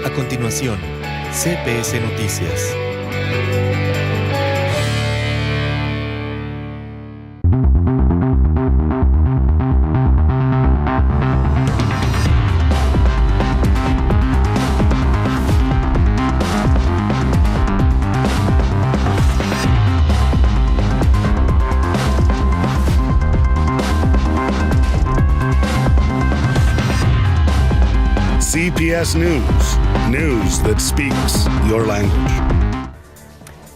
A continuación, CPS Noticias. CPS News, news that speaks your language.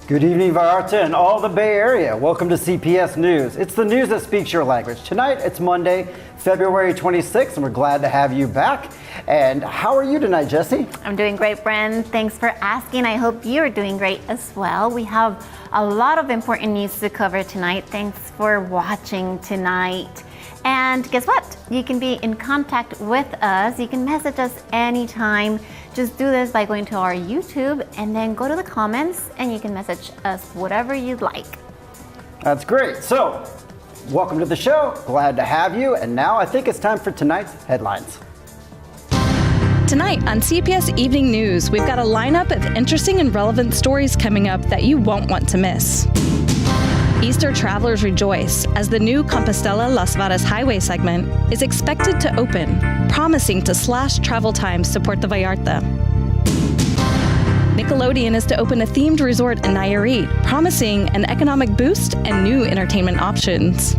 Good evening, Vallarta and all the Bay Area. Welcome to CPS News. It's the news that speaks your language. Tonight, it's Monday, February 26th, and we're glad to have you back. And how are you tonight, Jessy? I'm doing great, Brent. Thanks for asking. I hope you're doing great as well. We have a lot of important news to cover tonight. Thanks for watching tonight. And guess what? You can be in contact with us. You can message us anytime. Just do this by going to our YouTube and then go to the comments and you can message us whatever you'd like. That's great. So, welcome to the show. Glad to have you. And now I think it's time for tonight's headlines. Tonight on CPS Evening News, we've got a lineup of interesting and relevant stories coming up that you won't want to miss. Easter travelers rejoice as the new Compostela-Las Varas highway segment is expected to open, promising to slash travel times to Puerto Vallarta. Nickelodeon is to open a themed resort in Nayarit, promising an economic boost and new entertainment options.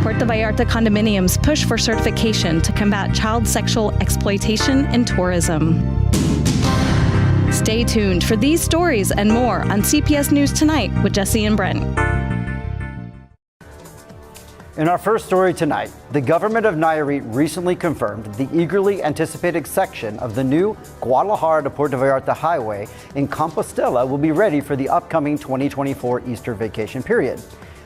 Puerto Vallarta condominiums push for certification to combat child sexual exploitation in tourism. Stay tuned for these stories and more on CPS News Tonight with Jessy and Brent. In our first story tonight, the government of Nayarit recently confirmed the eagerly anticipated section of the new Guadalajara to Puerto Vallarta highway in Compostela will be ready for the upcoming 2024 Easter vacation period.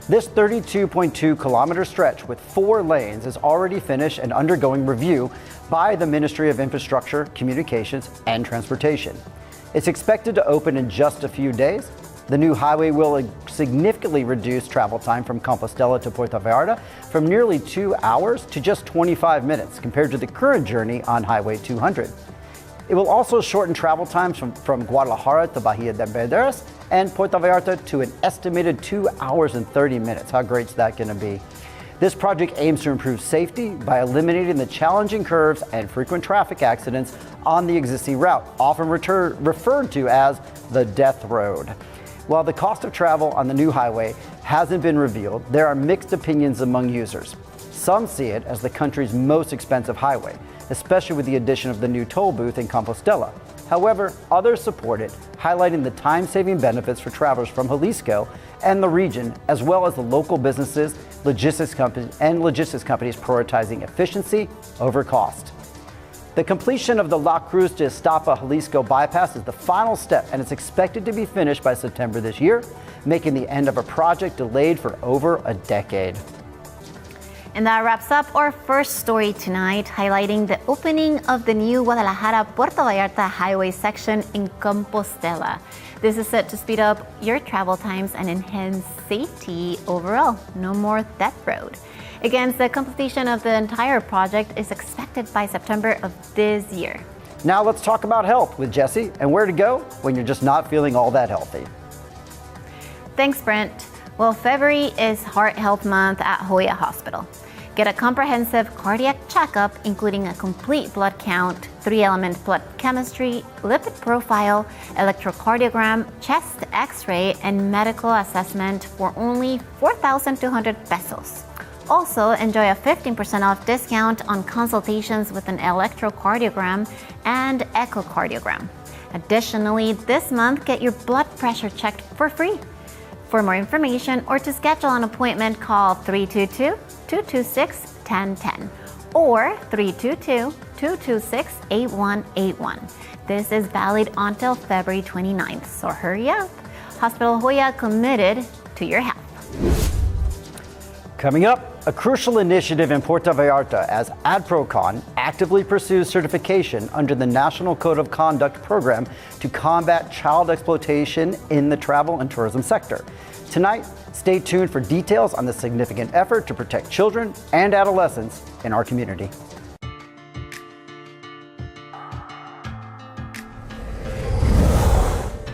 This 32.2 kilometer stretch with 4 lanes is already finished and undergoing review by the Ministry of Infrastructure, Communications, and Transportation. It's expected to open in just a few days. The new highway will significantly reduce travel time from Compostela to Puerto Vallarta from nearly 2 hours to just 25 minutes compared to the current journey on Highway 200. It will also shorten travel times from Guadalajara to Bahía de Banderas and Puerto Vallarta to an estimated 2 hours and 30 minutes. How great is that going to be? This project aims to improve safety by eliminating the challenging curves and frequent traffic accidents on the existing route, often referred to as the Death Road. While the cost of travel on the new highway hasn't been revealed, there are mixed opinions among users. Some see it as the country's most expensive highway, especially with the addition of the new toll booth in Compostela. However, others support it, highlighting the time-saving benefits for travelers from Jalisco and the region, as well as the local businesses, logistics companies prioritizing efficiency over cost. The completion of the La Cruz to Iztapa Jalisco bypass is the final step, and it's expected to be finished by September this year, making the end of a project delayed for over a decade. And that wraps up our first story tonight, highlighting the opening of the new Guadalajara-Puerto Vallarta highway section in Compostela. This is set to speed up your travel times and enhance safety overall. No more Death Road. Again, the completion of the entire project is expected by September of this year. Now let's talk about health with Jessy and where to go when you're just not feeling all that healthy. Thanks, Brent. Well, February is Heart Health Month at Bahía Hospital. Get a comprehensive cardiac checkup, including a complete blood count, 3-element blood chemistry, lipid profile, electrocardiogram, chest x-ray, and medical assessment for only 4,200 pesos. Also, enjoy a 15% off discount on consultations with an electrocardiogram and echocardiogram. Additionally, this month, get your blood pressure checked for free. For more information or to schedule an appointment, call 322-226-1010 or 322-226-8181. This is valid until February 29th, so hurry up. Hospital Bahía committed to your health. Coming up, a crucial initiative in Puerto Vallarta as AdProCon actively pursues certification under the National Code of Conduct program to combat child exploitation in the travel and tourism sector. Tonight, stay tuned for details on the significant effort to protect children and adolescents in our community.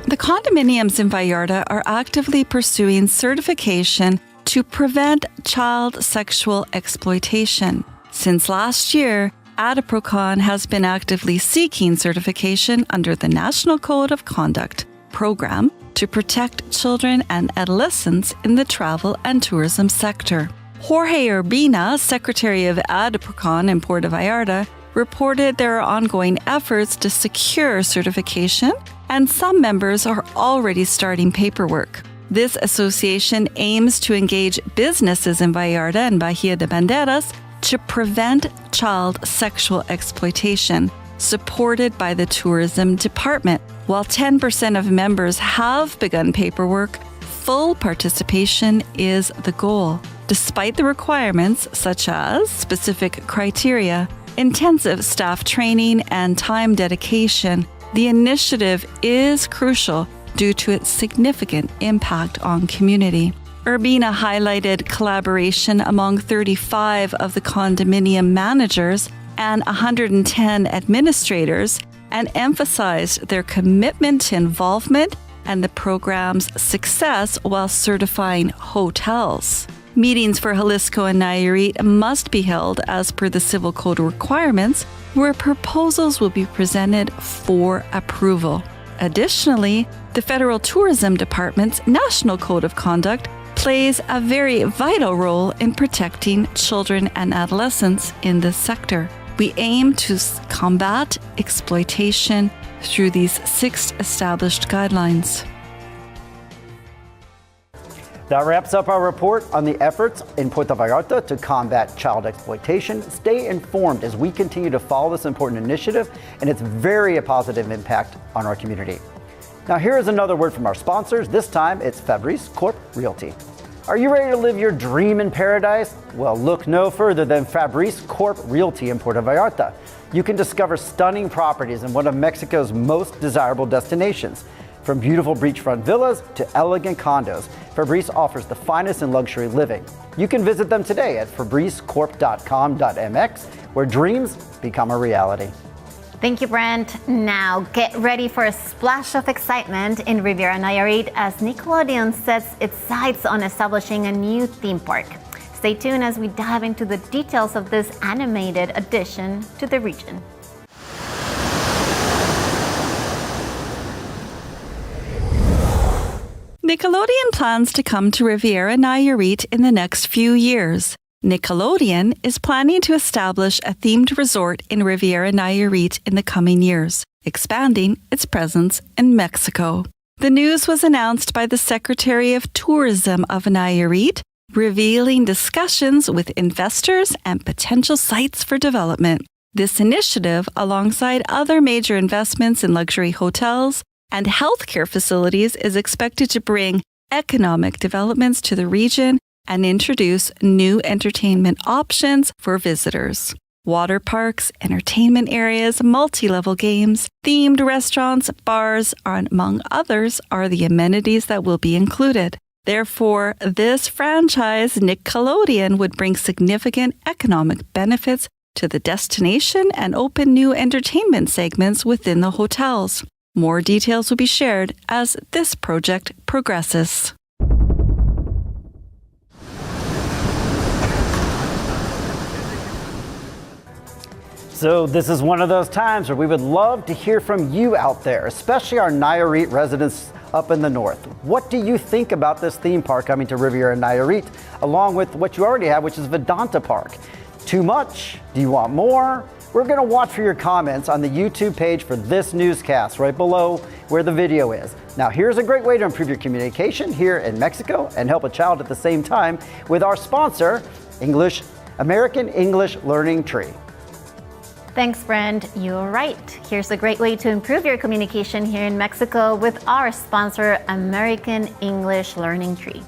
The condominiums in Vallarta are actively pursuing certification to prevent child sexual exploitation. Since last year, ADIPROCON has been actively seeking certification under the National Code of Conduct program to protect children and adolescents in the travel and tourism sector. Jorge Urbina, Secretary of ADIPROCON in Puerto Vallarta, reported there are ongoing efforts to secure certification, and some members are already starting paperwork. This association aims to engage businesses in Vallarta and Bahía de Banderas to prevent child sexual exploitation, supported by the tourism department. While 10% of members have begun paperwork, full participation is the goal. Despite the requirements, such as specific criteria, intensive staff training, and time dedication, the initiative is crucial due to its significant impact on community. Urbina highlighted collaboration among 35 of the condominium managers and 110 administrators and emphasized their commitment to involvement and the program's success while certifying hotels. Meetings for Jalisco and Nayarit must be held as per the Civil Code requirements, where proposals will be presented for approval. Additionally, the Federal Tourism Department's National Code of Conduct plays a very vital role in protecting children and adolescents in this sector. We aim to combat exploitation through these 6 established guidelines. That wraps up our report on the efforts in Puerto Vallarta to combat child exploitation. Stay informed as we continue to follow this important initiative and its very positive impact on our community. Now here is another word from our sponsors. This time it's Fabrice Corp Realty. Are you ready to live your dream in paradise? Well, look no further than Fabrice Corp Realty in Puerto Vallarta. You can discover stunning properties in one of Mexico's most desirable destinations. From beautiful beachfront villas to elegant condos, Fabrice offers the finest in luxury living. You can visit them today at fabricecorp.com.mx, where dreams become a reality. Thank you, Brent. Now get ready for a splash of excitement in Riviera Nayarit as Nickelodeon sets its sights on establishing a new theme park. Stay tuned as we dive into the details of this animated addition to the region. Nickelodeon plans to come to Riviera Nayarit in the next few years. Nickelodeon is planning to establish a themed resort in Riviera Nayarit in the coming years, expanding its presence in Mexico. The news was announced by the Secretary of Tourism of Nayarit, revealing discussions with investors and potential sites for development. This initiative, alongside other major investments in luxury hotels and healthcare facilities, is expected to bring economic developments to the region and introduce new entertainment options for visitors. Water parks, entertainment areas, multi-level games, themed restaurants, bars, and among others, are the amenities that will be included. Therefore, this franchise, Nickelodeon, would bring significant economic benefits to the destination and open new entertainment segments within the hotels. More details will be shared as this project progresses. So this is one of those times where we would love to hear from you out there, especially our Nayarit residents up in the north. What do you think about this theme park coming to Riviera Nayarit, along with what you already have, which is Vedanta Park? Too much? Do you want more? We're going to watch for your comments on the YouTube page for this newscast, right below where the video is. Now, here's a great way to improve your communication here in Mexico and help a child at the same time with our sponsor, American English Learning Tree. Thanks, Brent. You're right. Here's a great way to improve your communication here in Mexico with our sponsor, American English Learning Tree.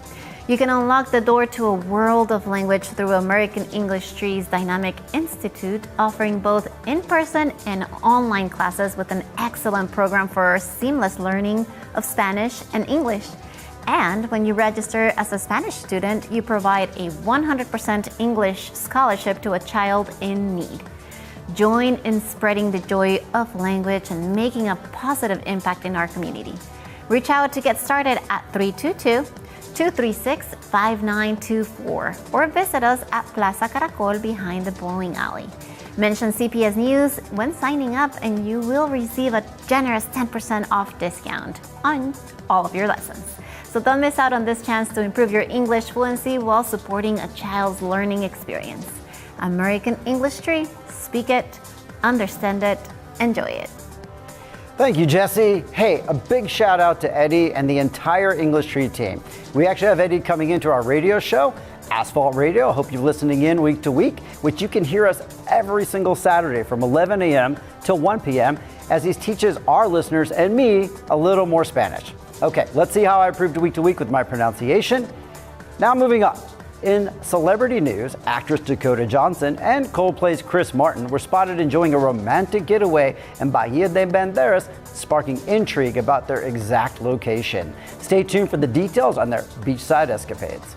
You can unlock the door to a world of language through American English Tree's Dynamic Institute, offering both in-person and online classes with an excellent program for seamless learning of Spanish and English. And when you register as a Spanish student, you provide a 100% English scholarship to a child in need. Join in spreading the joy of language and making a positive impact in our community. Reach out to get started at 322-236-5924 or visit us at Plaza Caracol behind the bowling alley. Mention CPS News when signing up and you will receive a generous 10% off discount on all of your lessons. So don't miss out on this chance to improve your English fluency while supporting a child's learning experience. American English Tree, speak it, understand it, enjoy it. Thank you, Jesse. Hey, a big shout out to Eddie and the entire English Tree team. We actually have Eddie coming into our radio show, Asphalt Radio. I hope you're listening in week to week, which you can hear us every single Saturday from 11 a.m. till 1 p.m. as he teaches our listeners and me a little more Spanish. Okay, let's see how I improved week to week with my pronunciation. Now moving on. In celebrity news, actress Dakota Johnson and Coldplay's Chris Martin were spotted enjoying a romantic getaway in Bahía de Banderas, sparking intrigue about their exact location. Stay tuned for the details on their beachside escapades.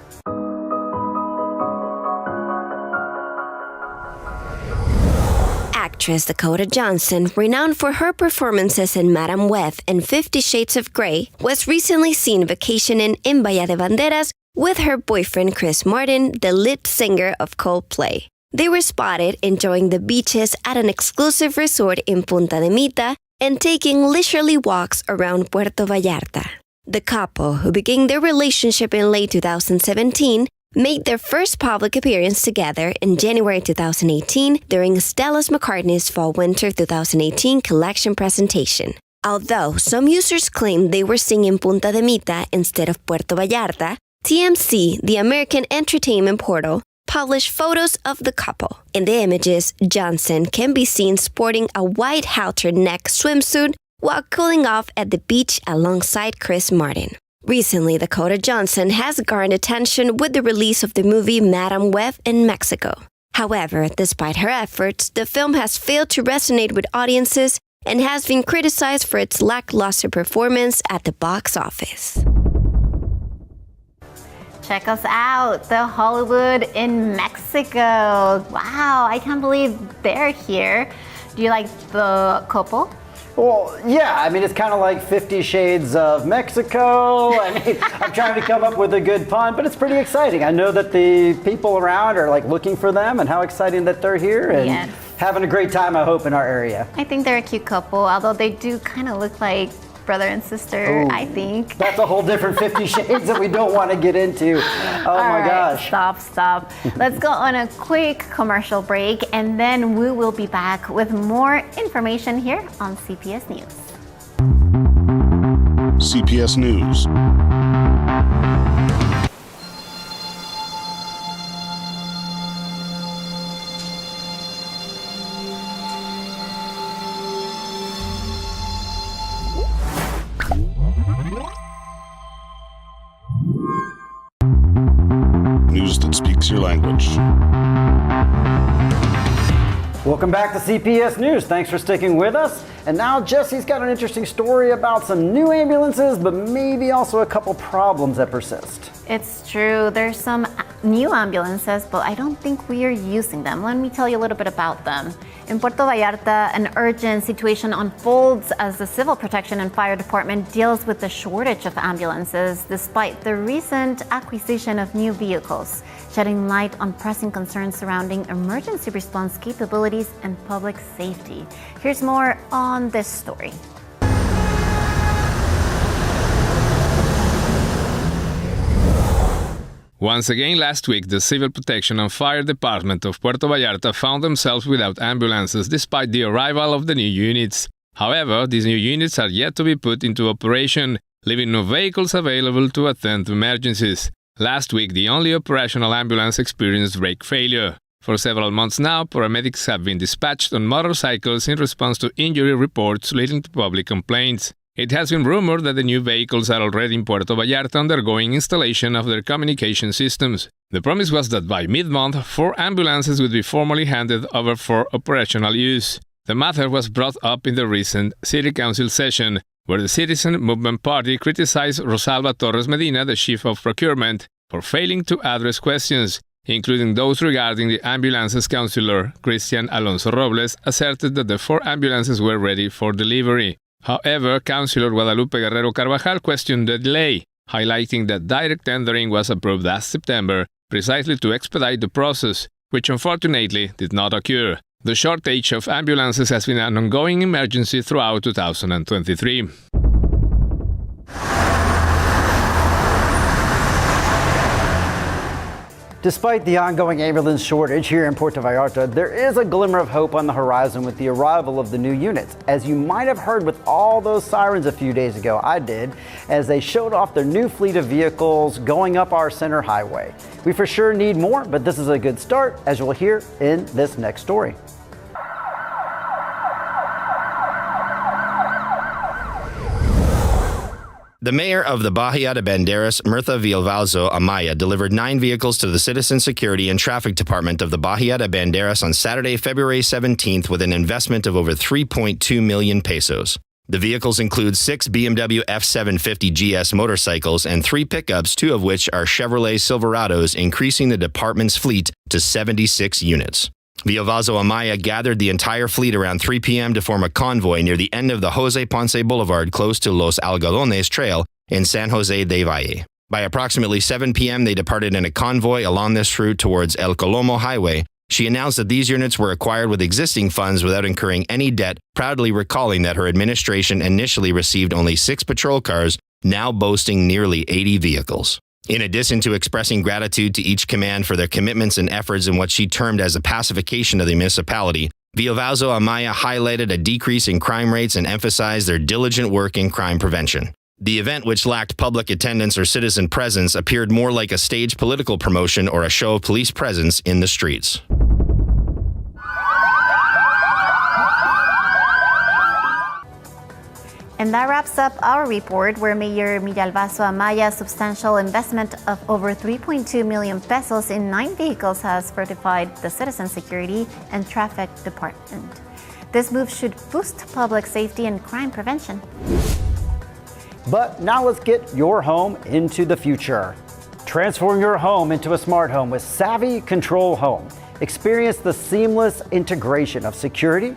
Actress Dakota Johnson, renowned for her performances in Madame Web and 50 Shades of Grey, was recently seen vacationing in Bahía de Banderas with her boyfriend Chris Martin, the lead singer of Coldplay. They were spotted enjoying the beaches at an exclusive resort in Punta de Mita and taking leisurely walks around Puerto Vallarta. The couple, who began their relationship in late 2017, made their first public appearance together in January 2018 during Stella McCartney's Fall-Winter 2018 collection presentation. Although some users claimed they were seen in Punta de Mita instead of Puerto Vallarta, TMZ, the American entertainment portal, published photos of the couple. In the images, Johnson can be seen sporting a white halter neck swimsuit while cooling off at the beach alongside Chris Martin. Recently, Dakota Johnson has garnered attention with the release of the movie Madame Web in Mexico. However, despite her efforts, the film has failed to resonate with audiences and has been criticized for its lackluster performance at the box office. Check us out, the Hollywood in Mexico. Wow, I can't believe they're here. Do you like the couple? Well, yeah, I mean, it's kind of like 50 Shades of Mexico. I mean, I'm trying to come up with a good pun, but it's pretty exciting. I know that the people around are like looking for them and how exciting that they're here and having a great time, I hope, in our area. I think they're a cute couple, although they do kind of look like brother and sister. Ooh, I think. That's a whole different 50 Shades that we don't want to get into. Oh my gosh. Stop. Let's go on a quick commercial break and then we will be back with more information here on CPS News. CPS News. News that speaks your language. Welcome back to CPS News. Thanks for sticking with us. And now Jesse's got an interesting story about some new ambulances, but maybe also a couple problems that persist. It's true. There's some new ambulances, but I don't think we are using them. Let me tell you a little bit about them. In Puerto Vallarta, an urgent situation unfolds as the Civil Protection and Fire Department deals with the shortage of ambulances despite the recent acquisition of new vehicles, shedding light on pressing concerns surrounding emergency response capabilities and public safety. Here's more on this story. Once again last week, the Civil Protection and Fire Department of Puerto Vallarta found themselves without ambulances despite the arrival of the new units. However, these new units are yet to be put into operation, leaving no vehicles available to attend to emergencies. Last week, the only operational ambulance experienced brake failure. For several months now, paramedics have been dispatched on motorcycles in response to injury reports leading to public complaints. It has been rumored that the new vehicles are already in Puerto Vallarta undergoing installation of their communication systems. The promise was that by mid-month, 4 ambulances would be formally handed over for operational use. The matter was brought up in the recent City Council session, where the Citizen Movement Party criticized Rosalba Torres Medina, the chief of procurement, for failing to address questions, including those regarding the ambulances. Councillor Christian Alonso Robles asserted that the 4 ambulances were ready for delivery. However, Councilor Guadalupe Guerrero Carvajal questioned the delay, highlighting that direct tendering was approved last September precisely to expedite the process, which unfortunately did not occur. The shortage of ambulances has been an ongoing emergency throughout 2023. Despite the ongoing ambulance shortage here in Puerto Vallarta, there is a glimmer of hope on the horizon with the arrival of the new units. As you might have heard with all those sirens a few days ago, I did, as they showed off their new fleet of vehicles going up our center highway. We for sure need more, but this is a good start, as you'll hear in this next story. The mayor of the Bahía de Banderas, Mirtha Villalbazo Amaya, delivered 9 vehicles to the Citizen Security and Traffic Department of the Bahía de Banderas on Saturday, February 17th, with an investment of over 3.2 million pesos. The vehicles include 6 BMW F750 GS motorcycles and 3 pickups, 2 of which are Chevrolet Silverados, increasing the department's fleet to 76 units. Villalbazo Amaya gathered the entire fleet around 3 p.m. to form a convoy near the end of the Jose Ponce Boulevard close to Los Algodones Trail in San Jose de Valle. By approximately 7 p.m., they departed in a convoy along this route towards El Colomo Highway. She announced that these units were acquired with existing funds without incurring any debt, proudly recalling that her administration initially received only 6 patrol cars, now boasting nearly 80 vehicles. In addition to expressing gratitude to each command for their commitments and efforts in what she termed as the pacification of the municipality, Villalbazo Amaya highlighted a decrease in crime rates and emphasized their diligent work in crime prevention. The event, which lacked public attendance or citizen presence, appeared more like a staged political promotion or a show of police presence in the streets. And that wraps up our report, where Mayor Villalbazo Amaya's substantial investment of over 3.2 million pesos in 9 vehicles has fortified the Citizen Security and Traffic Department. This move should boost public safety and crime prevention. But now let's get your home into the future. Transform your home into a smart home with Savvy Control Home. Experience the seamless integration of security,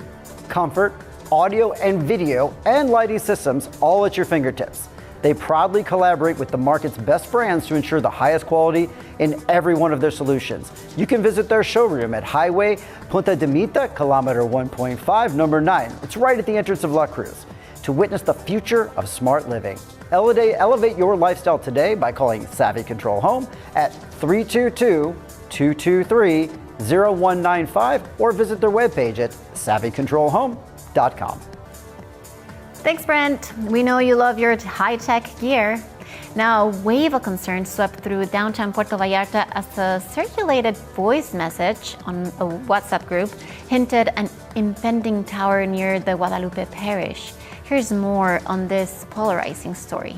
comfort, audio and video, and lighting systems all at your fingertips. They proudly collaborate with the market's best brands to ensure the highest quality in every one of their solutions. You can visit their showroom at Highway Punta de Mita, kilometer 1.5, number 9. It's right at the entrance of La Cruz. To witness the future of smart living. Elevate your lifestyle today by calling Savvy Control Home at 322-223-0195 or visit their webpage at savvycontrolhome.com. Thanks, Brent. We know you love your high-tech gear. Now, a wave of concern swept through downtown Puerto Vallarta as a circulated voice message on a WhatsApp group hinted an impending tower near the Guadalupe parish. Here's more on this polarizing story.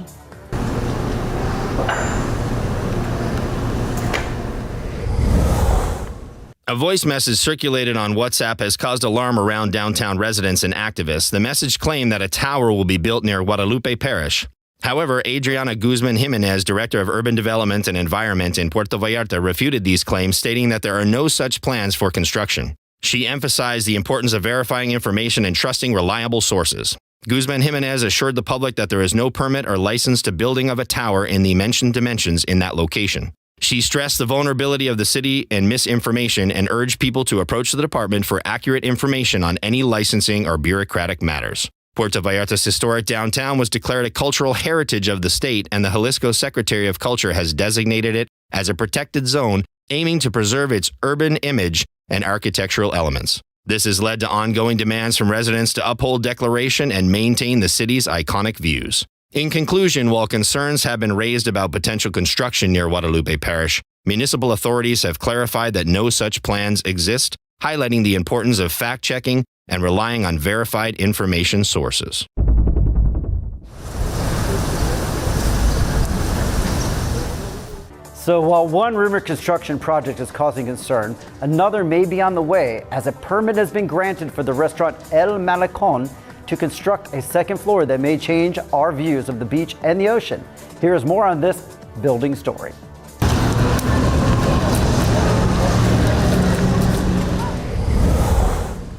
A voice message circulated on WhatsApp has caused alarm around downtown residents and activists. The message claimed that a tower will be built near Guadalupe Parish. However, Adriana Guzman Jimenez, Director of Urban Development and Environment in Puerto Vallarta, refuted these claims, stating that there are no such plans for construction. She emphasized the importance of verifying information and trusting reliable sources. Guzman Jimenez assured the public that there is no permit or license to building of a tower in the mentioned dimensions in that location. She stressed the vulnerability of the city and misinformation and urged people to approach the department for accurate information on any licensing or bureaucratic matters. Puerto Vallarta's historic downtown was declared a cultural heritage of the state, and the Jalisco Secretary of Culture has designated it as a protected zone, aiming to preserve its urban image and architectural elements. This has led to ongoing demands from residents to uphold declaration and maintain the city's iconic views. In conclusion, while concerns have been raised about potential construction near Guadalupe Parish, municipal authorities have clarified that no such plans exist, highlighting the importance of fact-checking and relying on verified information sources. So while one rumored construction project is causing concern, another may be on the way, as a permit has been granted for the restaurant El Malecon to construct a second floor that may change our views of the beach and the ocean. Here's more on this building story.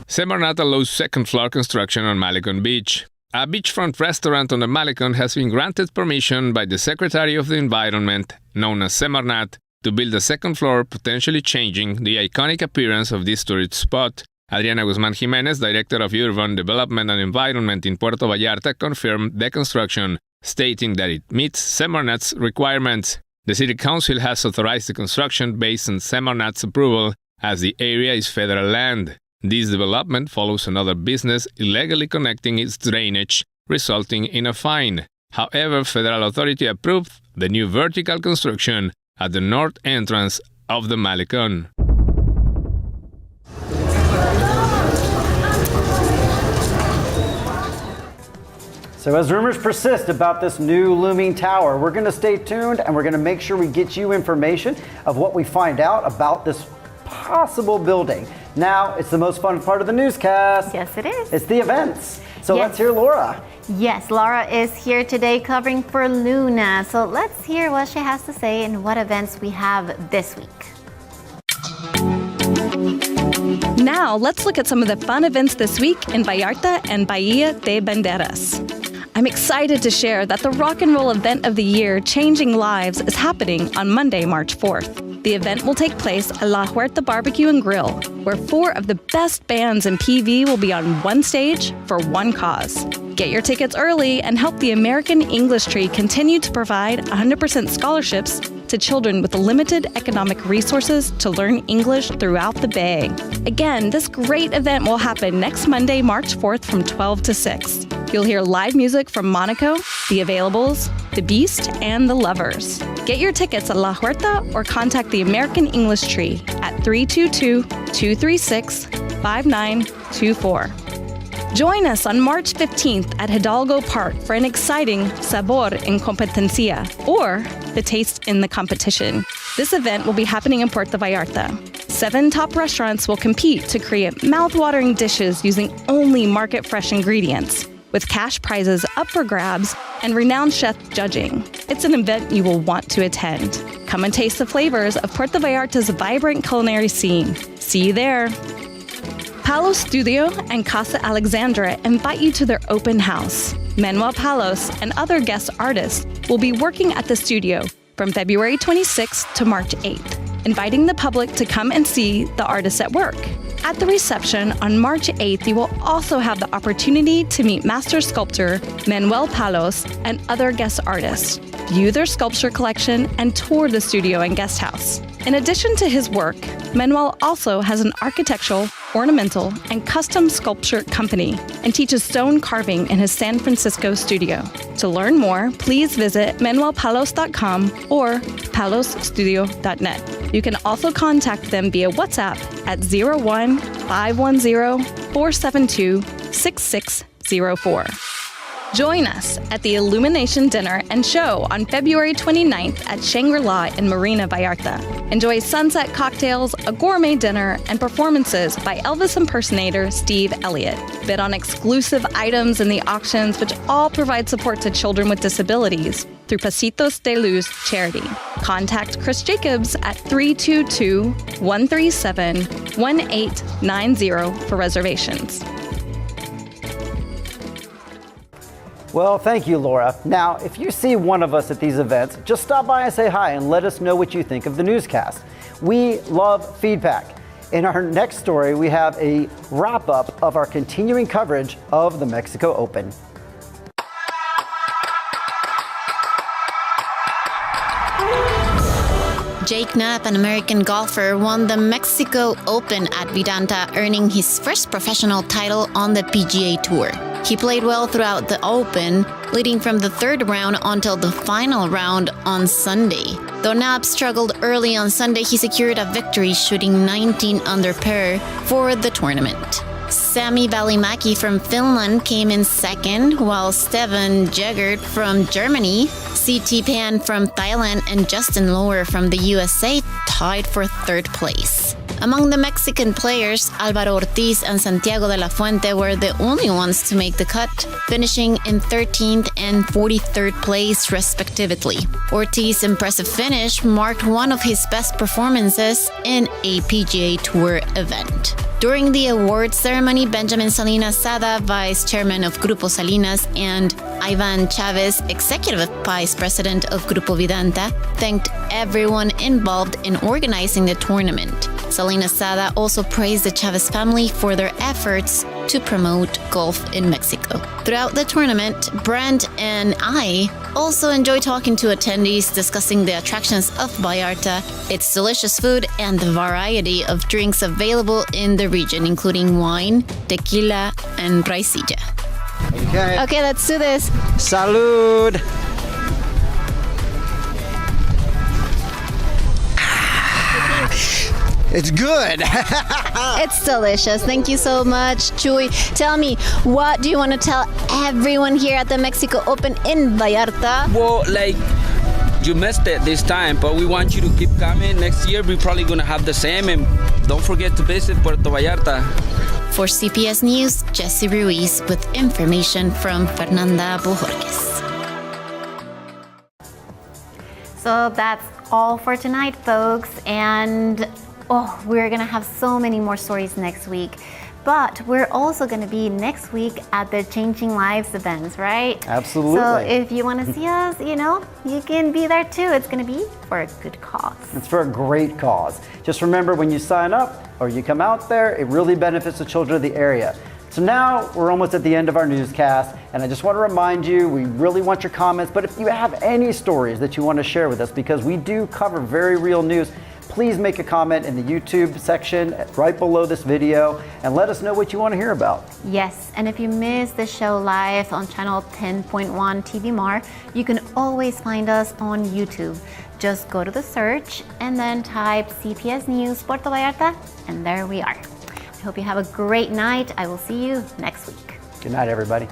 Semarnat allows second floor construction on Malecon Beach. A beachfront restaurant on the Malecon has been granted permission by the Secretary of the Environment, known as Semarnat, to build a second floor, potentially changing the iconic appearance of this tourist spot. Adriana Guzman Jimenez, Director of Urban Development and Environment in Puerto Vallarta, confirmed the construction, stating that it meets Semarnat's requirements. The City Council has authorized the construction based on Semarnat's approval, as the area is federal land. This development follows another business illegally connecting its drainage, resulting in a fine. However, federal authority approved the new vertical construction at the north entrance of the Malecon. So as rumors persist about this new looming tower, we're going to stay tuned and we're going to make sure we get you information of what we find out about this possible building. Now, it's the most fun part of the newscast. Yes, it is. It's the events. So Yes. let's hear Laura. Yes, Laura is here today covering for Luna. So let's hear what she has to say and what events we have this week. Now, let's look at some of the fun events this week in Vallarta and Bahía de Banderas. I'm excited to share that the rock and roll event of the year, Changing Lives, is happening on Monday, March 4th. The event will take place at La Huerta Barbecue and Grill, where 4 of the best bands in PV will be on one stage for one cause. Get your tickets early and help the American English Tree continue to provide 100% scholarships to children with limited economic resources to learn English throughout the Bay. Again, this great event will happen next Monday, March 4th from 12 to 6. You'll hear live music from Monaco, The Availables, The Beast, and The Lovers. Get your tickets at La Huerta or contact the American English Tree at 322-236-5924. Join us on March 15th at Hidalgo Park for an exciting Sabor en Competencia, or The Taste in the Competition. This event will be happening in Puerto Vallarta. 7 top restaurants will compete to create mouth-watering dishes using only market-fresh ingredients, with cash prizes up for grabs and renowned chef judging. It's an event you will want to attend. Come and taste the flavors of Puerto Vallarta's vibrant culinary scene. See you there. Palos Studio and Casa Alexandra invite you to their open house. Manuel Palos and other guest artists will be working at the studio from February 26th to March 8th, inviting the public to come and see the artists at work. At the reception on March 8th, you will also have the opportunity to meet master sculptor Manuel Palos and other guest artists, view their sculpture collection, and tour the studio and guest house. In addition to his work, Manuel also has an architectural, ornamental, and custom sculpture company and teaches stone carving in his San Francisco studio. To learn more, please visit manuelpalos.com or palosstudio.net. You can also contact them via WhatsApp at 01-510-472-6604. Join us at the Illumination Dinner and Show on February 29th at Shangri-La in Marina Vallarta. Enjoy sunset cocktails, a gourmet dinner, and performances by Elvis impersonator Steve Elliott. Bid on exclusive items in the auctions, which all provide support to children with disabilities through Pasitos de Luz charity. Contact Chris Jacobs at 322-137-1890 for reservations. Well, thank you, Laura. Now, if you see one of us at these events, just stop by and say hi and let us know what you think of the newscast. We love feedback. In our next story, we have a wrap-up of our continuing coverage of the Mexico Open. Jake Knapp, an American golfer, won the Mexico Open at Vidanta, earning his first professional title on the PGA Tour. He played well throughout the Open, leading from the third round until the final round on Sunday. Though Knapp struggled early on Sunday, he secured a victory, shooting 19 under par for the tournament. Sami Välimäki from Finland came in second, while Steven Jegert from Germany, C.T. Pan from Thailand, and Justin Lower from the USA tied for third place. Among the Mexican players, Álvaro Ortiz and Santiago de la Fuente were the only ones to make the cut, finishing in 13th and 43rd place respectively. Ortiz's impressive finish marked one of his best performances in a PGA Tour event. During the awards ceremony, Benjamin Salinas Sada, vice chairman of Grupo Salinas, and Ivan Chavez, executive vice president of Grupo Vidanta, thanked everyone involved in organizing the tournament. Salinas Sada also praised the Chavez family for their efforts to promote golf in Mexico. Throughout the tournament, Brent and I also enjoy talking to attendees, discussing the attractions of Vallarta, its delicious food, and the variety of drinks available in the region, including wine, tequila, and raicilla. Okay, let's do this. Salud! It's good. It's delicious. Thank you so much, Chuy. Tell me, what do you want to tell everyone here at the Mexico Open in Vallarta? Well, you missed it this time, but we want you to keep coming. Next year, we're probably going to have the same, and don't forget to visit Puerto Vallarta. For CPS News, Jessy Ruiz with information from Fernanda Bojorquez. So that's all for tonight, folks, and we're gonna have so many more stories next week. But we're also going to be next week at the Changing Lives events, right? Absolutely. So if you want to see us, you can be there too. It's going to be for a good cause. It's for a great cause. Just remember, when you sign up or you come out there, it really benefits the children of the area. So now we're almost at the end of our newscast, and I just want to remind you, we really want your comments, but if you have any stories that you want to share with us, because we do cover very real news, please make a comment in the YouTube section right below this video and let us know what you want to hear about. Yes, and if you missed the show live on channel 10.1 TVMar, you can always find us on YouTube. Just go to the search and then type CPS News Puerto Vallarta, and there we are. I hope you have a great night. I will see you next week. Good night, everybody.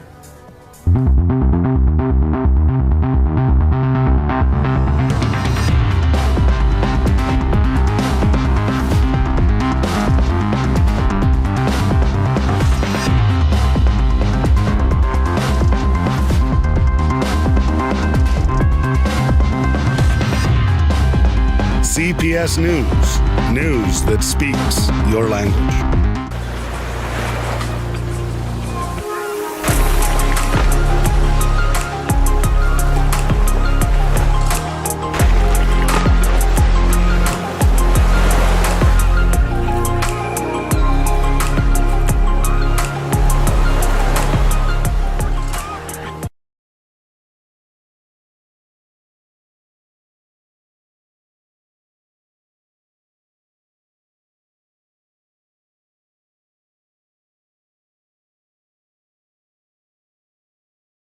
CPS News. News that speaks your language.